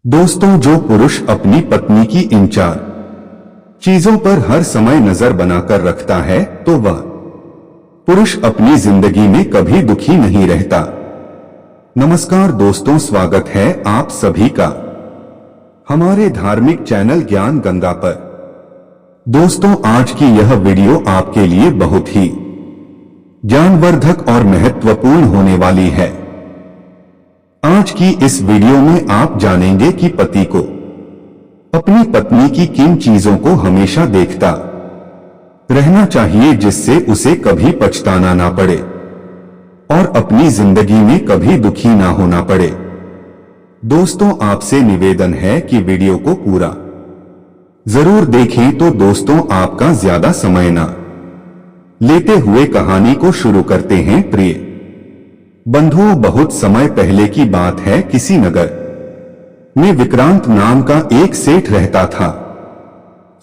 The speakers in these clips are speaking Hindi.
दोस्तों, जो पुरुष अपनी पत्नी की इन चार चीजों पर हर समय नजर बनाकर रखता है तो वह पुरुष अपनी जिंदगी में कभी दुखी नहीं रहता। नमस्कार दोस्तों, स्वागत है आप सभी का हमारे धार्मिक चैनल ज्ञान गंगा पर। दोस्तों, आज की यह वीडियो आपके लिए बहुत ही ज्ञानवर्धक और महत्वपूर्ण होने वाली है। आज की इस वीडियो में आप जानेंगे कि पति को अपनी पत्नी की किन चीजों को हमेशा देखता रहना चाहिए जिससे उसे कभी पछताना ना पड़े और अपनी जिंदगी में कभी दुखी ना होना पड़े। दोस्तों, आपसे निवेदन है कि वीडियो को पूरा जरूर देखें। तो दोस्तों, आपका ज्यादा समय ना लेते हुए कहानी को शुरू करते हैं। प्रिय बंधुओं, बहुत समय पहले की बात है। किसी नगर में विक्रांत नाम का एक सेठ रहता था।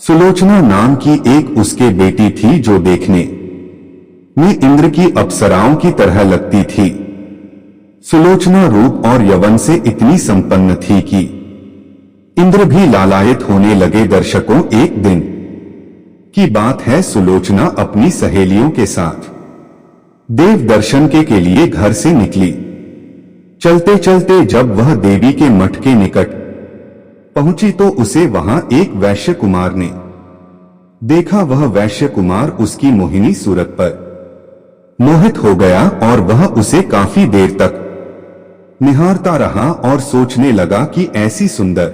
सुलोचना नाम की एक उसके बेटी थी जो देखने में इंद्र की अप्सराओं की तरह लगती थी। सुलोचना रूप और यौवन से इतनी संपन्न थी कि इंद्र भी लालायित होने लगे। दर्शकों, एक दिन की बात है। सुलोचना अपनी सहेलियों के साथ देव दर्शन के लिए घर से निकली। चलते चलते जब वह देवी के मठ के निकट पहुंची तो उसे वहां एक वैश्य कुमार ने देखा। वह वैश्य कुमार उसकी मोहिनी सूरत पर मोहित हो गया और वह उसे काफी देर तक निहारता रहा और सोचने लगा कि ऐसी सुंदर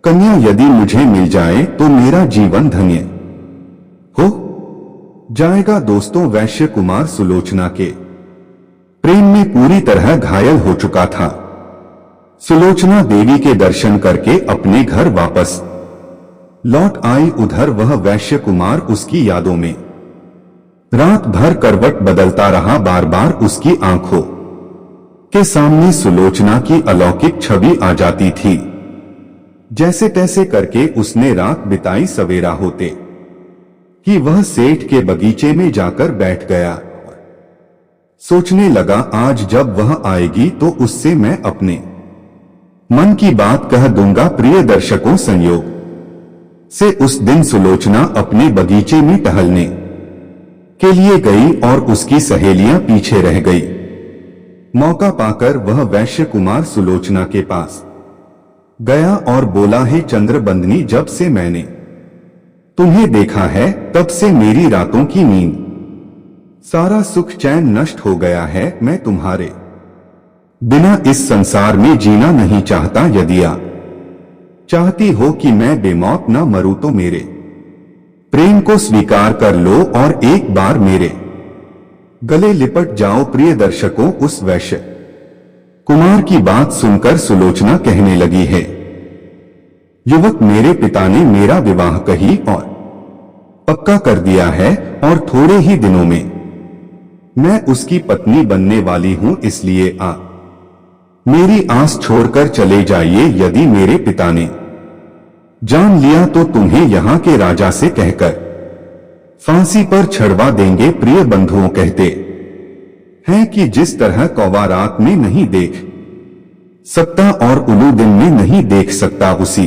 कन्या यदि मुझे मिल जाए तो मेरा जीवन धन्य हो जाएगा। दोस्तों, वैश्य कुमार सुलोचना के प्रेम में पूरी तरह घायल हो चुका था। सुलोचना देवी के दर्शन करके अपने घर वापस लौट आई। उधर वह वैश्य कुमार उसकी यादों में रात भर करवट बदलता रहा। बार बार उसकी आंखों के सामने सुलोचना की अलौकिक छवि आ जाती थी। जैसे तैसे करके उसने रात बिताई। सवेरा होते कि वह सेठ के बगीचे में जाकर बैठ गया। सोचने लगा, आज जब वह आएगी तो उससे मैं अपने मन की बात कह दूंगा। प्रिय दर्शकों, संयोग से उस दिन सुलोचना अपने बगीचे में टहलने के लिए गई और उसकी सहेलियां पीछे रह गई। मौका पाकर वह वैश्य कुमार सुलोचना के पास गया और बोला, हे चंद्रबंदनी, जब से मैंने तुम्हें देखा है तब से मेरी रातों की नींद, सारा सुख चैन नष्ट हो गया है। मैं तुम्हारे बिना इस संसार में जीना नहीं चाहता। यदि आप चाहती हो कि मैं बेमौत न मरूं तो मेरे प्रेम को स्वीकार कर लो और एक बार मेरे गले लिपट जाओ। प्रिय दर्शकों, उस वैश्य कुमार की बात सुनकर सुलोचना कहने लगी है, युवक, मेरे पिता ने मेरा विवाह कही और पक्का कर दिया है और थोड़े ही दिनों में मैं उसकी पत्नी बनने वाली हूं। इसलिए आप मेरी आस छोड़कर चले जाइए। यदि मेरे पिता ने जान लिया तो तुम्हें यहां के राजा से कहकर फांसी पर छड़वा देंगे। प्रिय बंधुओं, कहते हैं कि जिस तरह कौवा रात में नहीं देख सकता और उल्लू दिन में नहीं देख सकता, उसी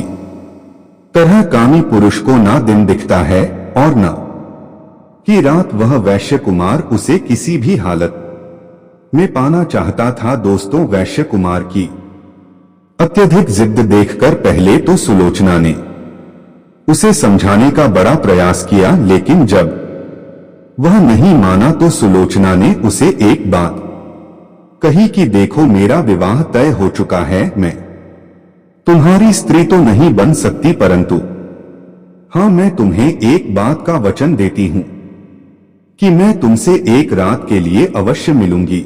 तरह कामी पुरुष को ना दिन दिखता है और ना कि रात। वह वैश्य कुमार उसे किसी भी हालत में पाना चाहता था। दोस्तों, वैश्य कुमार की अत्यधिक जिद देखकर पहले तो सुलोचना ने उसे समझाने का बड़ा प्रयास किया, लेकिन जब वह नहीं माना तो सुलोचना ने उसे एक बात कही कि देखो, मेरा विवाह तय हो चुका है। मैं तुम्हारी स्त्री तो नहीं बन सकती, परंतु हां, मैं तुम्हें एक बात का वचन देती हूं कि मैं तुमसे एक रात के लिए अवश्य मिलूंगी।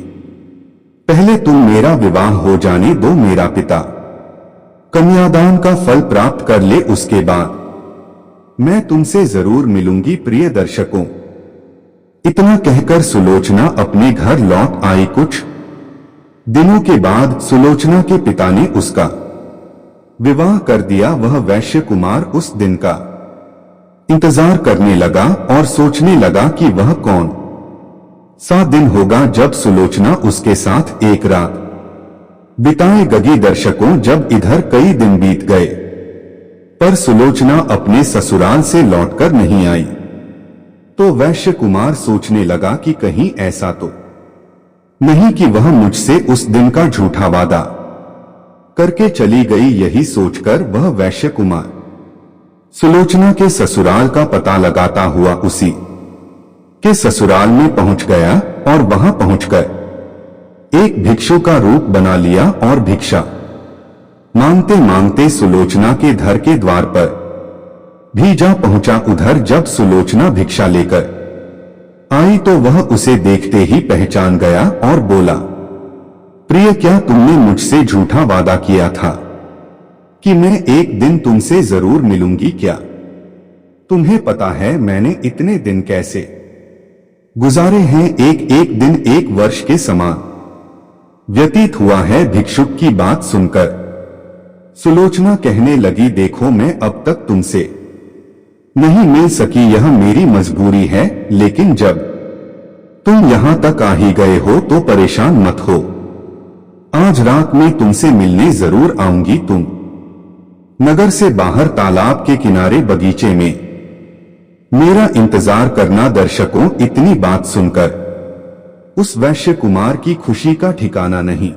पहले तुम मेरा विवाह हो जाने दो। मेरा पिता कन्यादान का फल प्राप्त कर ले, उसके बाद मैं तुमसे जरूर मिलूंगी। प्रिय दर्शकों, इतना कहकर सुलोचना अपने घर लौट आई। कुछ दिनों के बाद सुलोचना के पिता ने उसका विवाह कर दिया। वह वैश्य कुमार उस दिन का इंतजार करने लगा और सोचने लगा कि वह कौन सा दिन होगा जब सुलोचना उसके साथ एक रात बिताए गगी दर्शकों, जब इधर कई दिन बीत गए पर सुलोचना अपने ससुराल से लौटकर नहीं आई, तो वैश्य कुमार सोचने लगा कि कहीं ऐसा तो नहीं कि वह मुझसे उस दिन का झूठा वादा करके चली गई। यही सोचकर वह वैश्य कुमार सुलोचना के ससुराल का पता लगाता हुआ उसी के ससुराल में पहुंच गया और वहां पहुंचकर एक भिक्षु का रूप बना लिया और भिक्षा मांगते मांगते सुलोचना के घर के द्वार पर भी जा पहुंचा। उधर जब सुलोचना भिक्षा लेकर आई तो वह उसे देखते ही पहचान गया और बोला, प्रिय, क्या तुमने मुझसे झूठा वादा किया था कि मैं एक दिन तुमसे जरूर मिलूंगी? क्या तुम्हें पता है मैंने इतने दिन कैसे गुजारे हैं? एक एक दिन एक वर्ष के समान व्यतीत हुआ है। भिक्षुक की बात सुनकर सुलोचना कहने लगी, देखो, मैं अब तक तुमसे नहीं मिल सकी, यह मेरी मजबूरी है, लेकिन जब तुम यहां तक आ ही गए हो तो परेशान मत हो। आज रात में तुमसे मिलने जरूर आऊंगी। तुम नगर से बाहर तालाब के किनारे बगीचे में मेरा इंतजार करना। दर्शकों, इतनी बात सुनकर उस वैश्य कुमार की खुशी का ठिकाना नहीं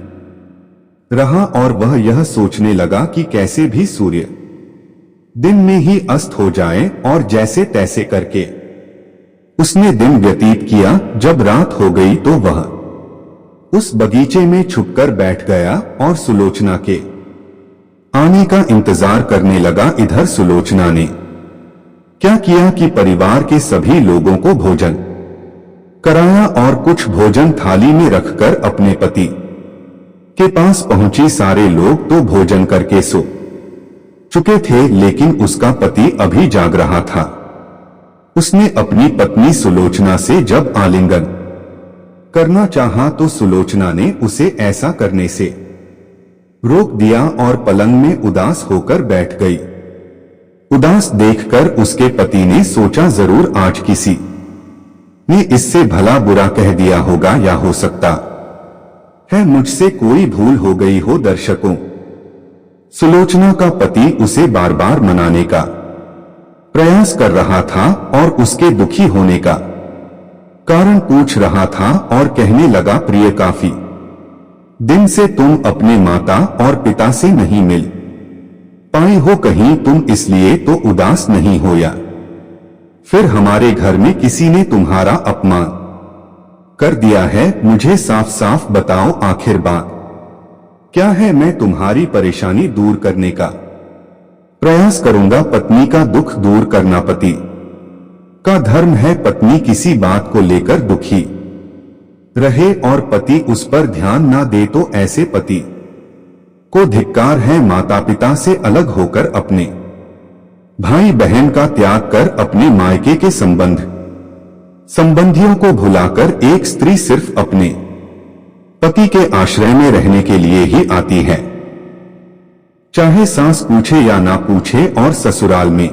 रहा और वह यह सोचने लगा कि कैसे भी सूर्य दिन में ही अस्त हो जाए, और जैसे तैसे करके उसने दिन व्यतीत किया। जब रात हो गई तो वह उस बगीचे में छुपकर बैठ गया और सुलोचना के आने का इंतजार करने लगा। इधर सुलोचना ने क्या किया कि परिवार के सभी लोगों को भोजन कराया और कुछ भोजन थाली में रखकर अपने पति के पास पहुंची। सारे लोग तो भोजन करके सो चुके थे, लेकिन उसका पति अभी जाग रहा था। उसने अपनी पत्नी सुलोचना से जब आलिंगन करना चाहा तो सुलोचना ने उसे ऐसा करने से रोक दिया और पलंग में उदास होकर बैठ गई। उदास देखकर उसके पति ने सोचा, जरूर आज किसी ने इससे भला बुरा कह दिया होगा, या हो सकता है मुझसे कोई भूल हो गई हो। दर्शकों, सुलोचना का पति उसे बार बार मनाने का प्रयास कर रहा था और उसके दुखी होने का कारण पूछ रहा था और कहने लगा, प्रिय, काफी दिन से तुम अपने माता और पिता से नहीं मिल पाई हो, कहीं तुम इसलिए तो उदास नहीं हो या फिर हमारे घर में किसी ने तुम्हारा अपमान कर दिया है? मुझे साफ साफ बताओ, आखिर बात क्या है? मैं तुम्हारी परेशानी दूर करने का प्रयास करूंगा। पत्नी का दुख दूर करना पति का धर्म है। पत्नी किसी बात को लेकर दुखी रहे और पति उस पर ध्यान ना दे तो ऐसे पति को धिक्कार है। माता पिता से अलग होकर अपने भाई बहन का त्याग कर अपने मायके के संबंधियों को भुलाकर एक स्त्री सिर्फ अपने पति के आश्रय में रहने के लिए ही आती है, चाहे सास पूछे या ना पूछे और ससुराल में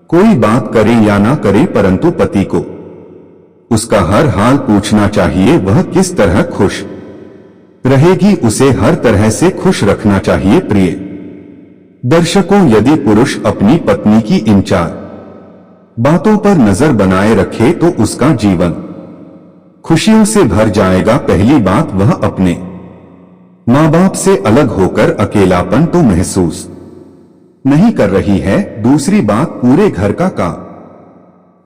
कोई बात करे या ना करे, परंतु पति को उसका हर हाल पूछना चाहिए। वह किस तरह खुश रहेगी, उसे हर तरह से खुश रखना चाहिए। प्रिय दर्शकों, यदि पुरुष अपनी पत्नी की इन चार बातों पर नजर बनाए रखे तो उसका जीवन खुशियों से भर जाएगा। पहली बात, वह अपने माँ बाप से अलग होकर अकेलापन तो महसूस नहीं कर रही है। दूसरी बात, पूरे घर का काम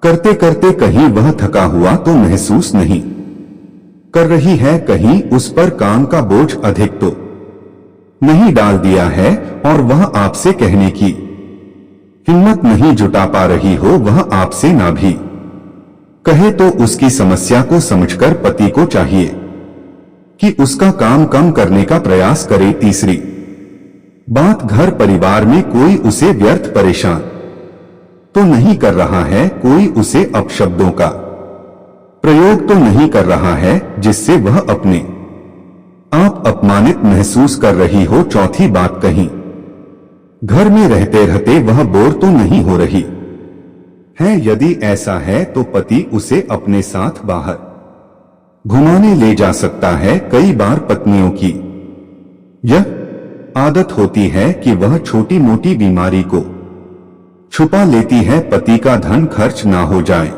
करते करते कहीं वह थका हुआ तो महसूस नहीं कर रही है, कहीं उस पर काम का बोझ अधिक तो नहीं डाल दिया है और वह आपसे कहने की हिम्मत नहीं जुटा पा रही हो। वह आपसे ना भी कहे तो उसकी समस्या को समझकर पति को चाहिए कि उसका काम कम करने का प्रयास करे। तीसरी बात, घर परिवार में कोई उसे व्यर्थ परेशान तो नहीं कर रहा है, कोई उसे अपशब्दों का प्रयोग तो नहीं कर रहा है जिससे वह अपने आप अपमानित महसूस कर रही हो। चौथी बात, कहीं घर में रहते रहते वह बोर तो नहीं हो रही है। यदि ऐसा है तो पति उसे अपने साथ बाहर घुमाने ले जा सकता है। कई बार पत्नियों की यह आदत होती है कि वह छोटी मोटी बीमारी को छुपा लेती है, पति का धन खर्च ना हो जाए,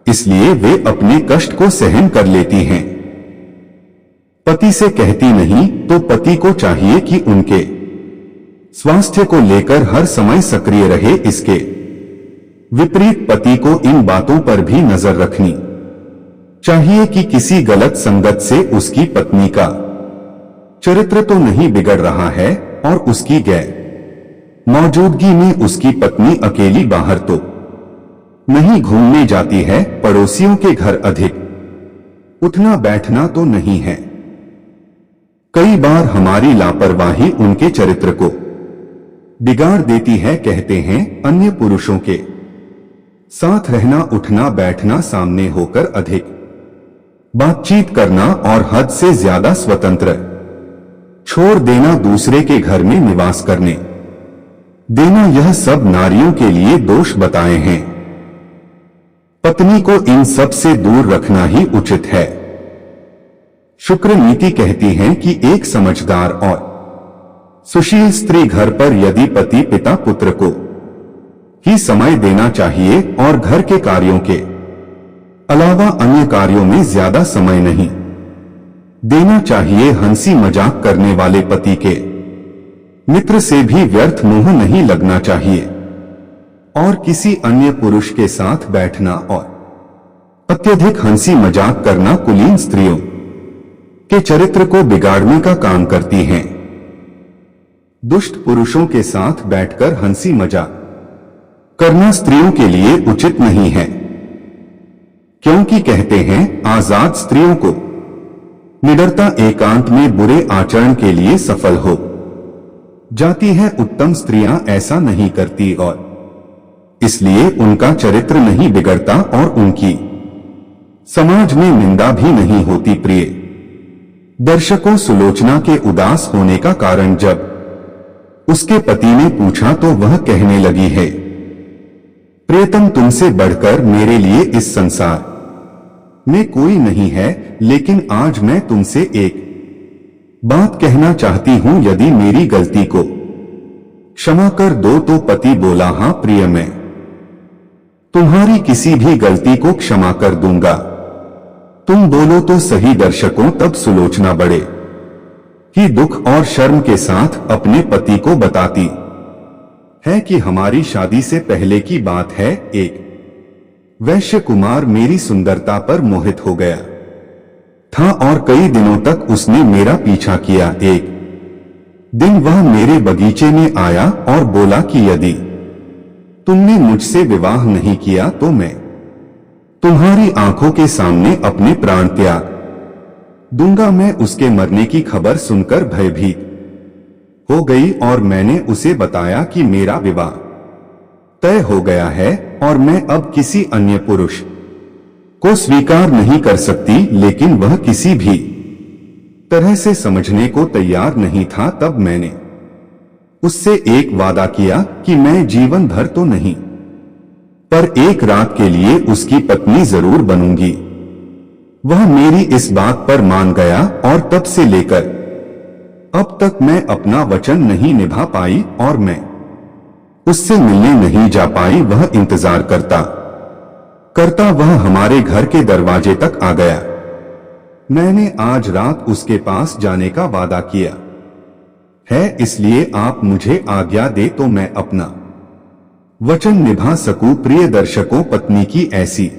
इसलिए वे अपने कष्ट को सहन कर लेती हैं। पति से कहती नहीं तो पति को चाहिए कि उनके स्वास्थ्य को लेकर हर समय सक्रिय रहे। इसके विपरीत पति को इन बातों पर भी नजर रखनी चाहिए कि किसी गलत संगत से उसकी पत्नी का चरित्र तो नहीं बिगड़ रहा है और उसकी गैर मौजूदगी में उसकी पत्नी अकेली बाहर तो नहीं घूमने जाती है, पड़ोसियों के घर अधिक उठना बैठना तो नहीं है। कई बार हमारी लापरवाही उनके चरित्र को बिगाड़ देती है। कहते हैं अन्य पुरुषों के साथ रहना, उठना बैठना, सामने होकर अधिक बातचीत करना और हद से ज्यादा स्वतंत्र छोड़ देना, दूसरे के घर में निवास करने देना, यह सब नारियों के लिए दोष बताए हैं। पत्नी को इन सब से दूर रखना ही उचित है। शुक्र नीति कहती है कि एक समझदार और सुशील स्त्री घर पर यदि पति पिता पुत्र को ही समय देना चाहिए और घर के कार्यों के अलावा अन्य कार्यों में ज्यादा समय नहीं देना चाहिए। हंसी मजाक करने वाले पति के मित्र से भी व्यर्थ मोह नहीं लगना चाहिए और किसी अन्य पुरुष के साथ बैठना और अत्यधिक हंसी मजाक करना कुलीन स्त्रियों के चरित्र को बिगाड़ने का काम करती हैं। दुष्ट पुरुषों के साथ बैठकर हंसी मजाक करना स्त्रियों के लिए उचित नहीं है, क्योंकि कहते हैं आजाद स्त्रियों को निडरता एकांत में बुरे आचरण के लिए सफल हो जाती है। उत्तम स्त्रियां ऐसा नहीं करती और इसलिए उनका चरित्र नहीं बिगड़ता और उनकी समाज में निंदा भी नहीं होती। प्रिय दर्शकों, सुलोचना के उदास होने का कारण जब उसके पति ने पूछा तो वह कहने लगी है, प्रियतम तुमसे बढ़कर मेरे लिए इस संसार में कोई नहीं है, लेकिन आज मैं तुमसे एक बात कहना चाहती हूं, यदि मेरी गलती को क्षमा कर दो तो पति बोला, हां प्रिय, मैं तुम्हारी किसी भी गलती को क्षमा कर दूंगा, तुम बोलो तो सही। दर्शकों, तब सुलोचना बड़े ही दुख और शर्म के साथ अपने पति को बताती है कि हमारी शादी से पहले की बात है, एक वैश्य कुमार मेरी सुंदरता पर मोहित हो गया था और कई दिनों तक उसने मेरा पीछा किया। एक दिन वह मेरे बगीचे में आया और बोला कि यदि तुमने मुझसे विवाह नहीं किया तो मैं तुम्हारी आंखों के सामने अपने प्राण त्याग दूंगा। मैं उसके मरने की खबर सुनकर भयभीत हो गई और मैंने उसे बताया कि मेरा विवाह तय हो गया है और मैं अब किसी अन्य पुरुष को स्वीकार नहीं कर सकती। लेकिन वह किसी भी तरह से समझने को तैयार नहीं था। तब मैंने उससे एक वादा किया कि मैं जीवन भर तो नहीं पर एक रात के लिए उसकी पत्नी जरूर बनूंगी। वह मेरी इस बात पर मान गया और तब से लेकर अब तक मैं अपना वचन नहीं निभा पाई और मैं उससे मिलने नहीं जा पाई। वह इंतजार करता करता वह हमारे घर के दरवाजे तक आ गया। मैंने आज रात उसके पास जाने का वादा किया है, इसलिए आप मुझे आज्ञा दे तो मैं अपना वचन निभा सकूं। प्रिय दर्शकों, पत्नी की ऐसी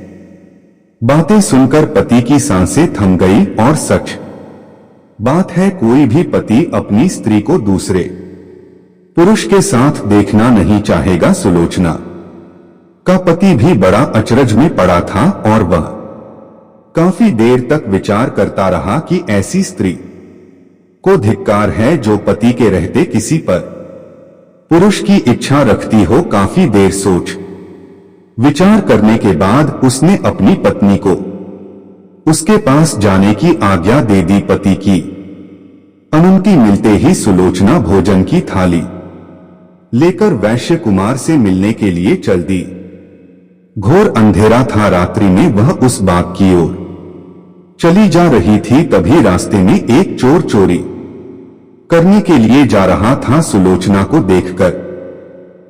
बातें सुनकर पति की सांसें थम गई और सच बात है, कोई भी पति अपनी स्त्री को दूसरे पुरुष के साथ देखना नहीं चाहेगा। सुलोचना का पति भी बड़ा अचरज में पड़ा था और वह काफी देर तक विचार करता रहा कि ऐसी स्त्री को धिक्कार है जो पति के रहते किसी पर पुरुष की इच्छा रखती हो। काफी देर सोच विचार करने के बाद उसने अपनी पत्नी को उसके पास जाने की आज्ञा दे दी। पति की अनुमति मिलते ही सुलोचना भोजन की थाली लेकर वैश्य कुमार से मिलने के लिए चल दी। घोर अंधेरा था। रात्रि में वह उस बाग की ओर चली जा रही थी, तभी रास्ते में एक चोर चोरी करने के लिए जा रहा था। सुलोचना को देखकर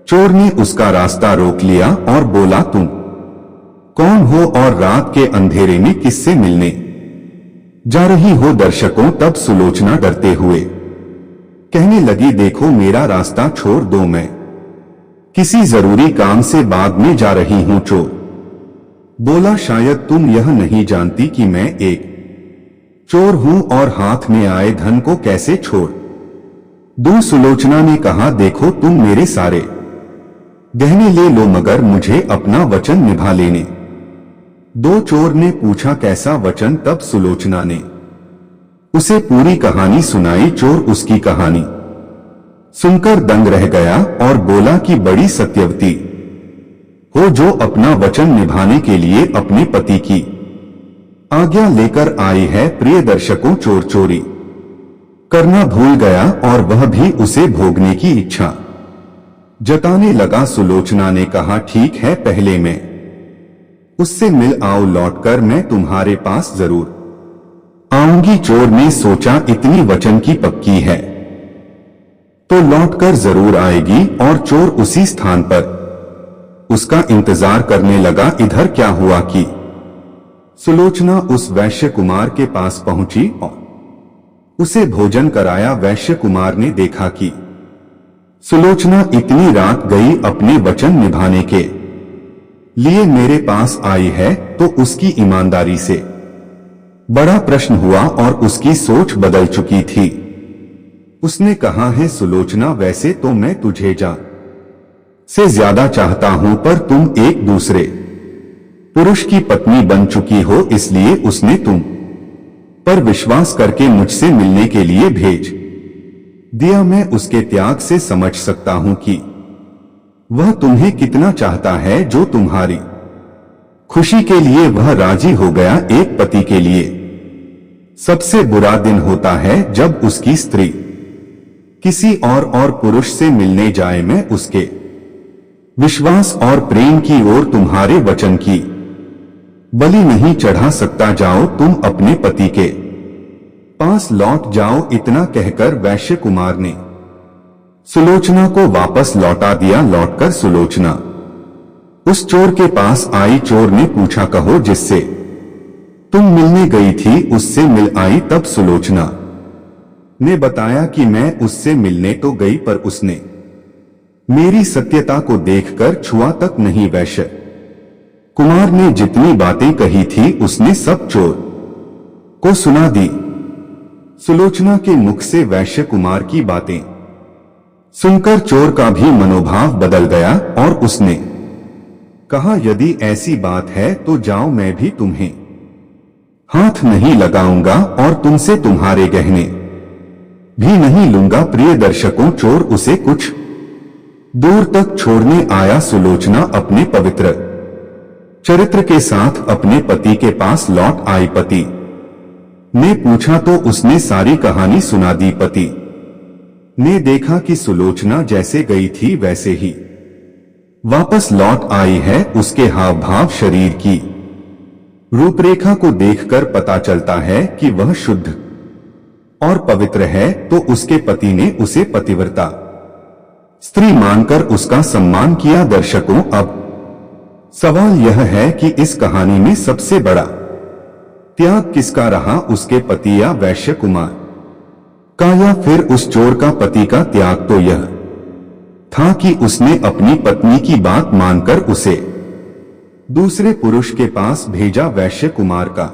चोर ने उसका रास्ता रोक लिया और बोला, तुम कौन हो और रात के अंधेरे में किससे मिलने जा रही हो? दर्शकों, तब सुलोचना डरते हुए कहने लगी, देखो मेरा रास्ता छोड़ दो, मैं किसी जरूरी काम से बाग में जा रही हूं। चोर बोला, शायद तुम यह नहीं जानती कि मैं एक चोर हूं और हाथ में आए धन को कैसे छोड़ दूं। सुलोचना ने कहा, देखो तुम मेरे सारे गहने ले लो मगर मुझे अपना वचन निभा लेने दो। चोर ने पूछा, कैसा वचन? तब सुलोचना ने उसे पूरी कहानी सुनाई। चोर उसकी कहानी सुनकर दंग रह गया और बोला कि बड़ी सत्यवती हो जो अपना वचन निभाने के लिए अपने पति की आज्ञा लेकर आई है। प्रिय दर्शकों, चोर चोरी करना भूल गया और वह भी उसे भोगने की इच्छा जताने लगा। सुलोचना ने कहा, ठीक है, पहले मैं उससे मिल आऊं, लौटकर मैं तुम्हारे पास जरूर आऊंगी। चोर ने सोचा, इतनी वचन की पक्की है तो लौटकर जरूर आएगी, और चोर उसी स्थान पर उसका इंतजार करने लगा। इधर क्या हुआ कि सुलोचना उस वैश्य कुमार के पास पहुंची और उसे भोजन कराया। वैश्य कुमार ने देखा कि सुलोचना इतनी रात गई अपने वचन निभाने के लिए मेरे पास आई है, तो उसकी ईमानदारी से बड़ा प्रश्न हुआ और उसकी सोच बदल चुकी थी। उसने कहा है, सुलोचना, वैसे तो मैं तुझे जान से ज्यादा चाहता हूं, पर तुम एक दूसरे पुरुष की पत्नी बन चुकी हो, इसलिए उसने तुम पर विश्वास करके मुझसे मिलने के लिए भेज दिया। मैं उसके त्याग से समझ सकता हूं कि वह तुम्हें कितना चाहता है। जो तुम्हारी खुशी के लिए वह राजी हो गया। एक पति के लिए सबसे बुरा दिन होता है जब उसकी स्त्री किसी और पुरुष से मिलने जाए। मैं उसके विश्वास और प्रेम की ओर तुम्हारे वचन की बलि नहीं चढ़ा सकता। जाओ, तुम अपने पति के पास लौट जाओ। इतना कहकर वैश्य कुमार ने सुलोचना को वापस लौटा दिया। लौटकर सुलोचना उस चोर के पास आई। चोर ने पूछा, कहो, जिससे तुम मिलने गई थी उससे मिल आई? तब सुलोचना ने बताया कि मैं उससे मिलने तो गई, पर उसने मेरी सत्यता को देखकर छुआ तक नहीं। वैश्य कुमार ने जितनी बातें कही थी उसने सब चोर को सुना दी। सुलोचना के मुख से वैश्य कुमार की बातें सुनकर चोर का भी मनोभाव बदल गया और उसने कहा, यदि ऐसी बात है तो जाओ, मैं भी तुम्हें हाथ नहीं लगाऊंगा और तुमसे तुम्हारे गहने भी नहीं लूंगा। प्रिय दर्शकों, चोर उसे कुछ दूर तक छोड़ने आया। सुलोचना अपने पवित्र चरित्र के साथ अपने पति के पास लौट आई। पति ने पूछा तो उसने सारी कहानी सुना दी। पति ने देखा कि सुलोचना जैसे गई थी वैसे ही वापस लौट आई है। उसके हाव भाव, शरीर की रूपरेखा को देखकर पता चलता है कि वह शुद्ध और पवित्र है। तो उसके पति ने उसे पतिव्रता स्त्री मानकर उसका सम्मान किया। दर्शकों, अब सवाल यह है कि इस कहानी में सबसे बड़ा त्याग किसका रहा, उसके पति या वैश्य कुमार का, या फिर उस चोर का? पति का त्याग तो यह था कि उसने अपनी पत्नी की बात मानकर उसे दूसरे पुरुष के पास भेजा। वैश्य कुमार का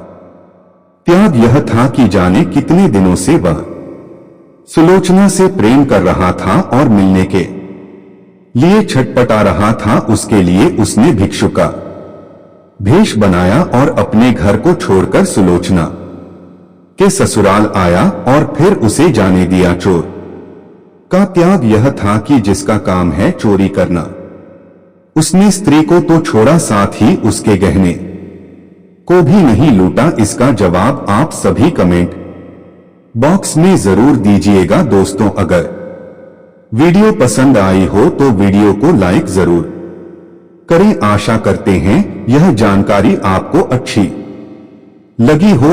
त्याग यह था कि जाने कितने दिनों से वह सुलोचना से प्रेम कर रहा था और मिलने के लिए छटपटा रहा था। उसके लिए उसने भिक्षु का भेष बनाया और अपने घर को छोड़कर सुलोचना के ससुराल आया और फिर उसे जाने दिया। चोर का त्याग यह था कि जिसका काम है चोरी करना, उसने स्त्री को तो छोड़ा, साथ ही उसके गहने को भी नहीं लूटा। इसका जवाब आप सभी कमेंट बॉक्स में जरूर दीजिएगा। दोस्तों, अगर वीडियो पसंद आई हो तो वीडियो को लाइक जरूर करें। आशा करते हैं यह जानकारी आपको अच्छी लगी हो।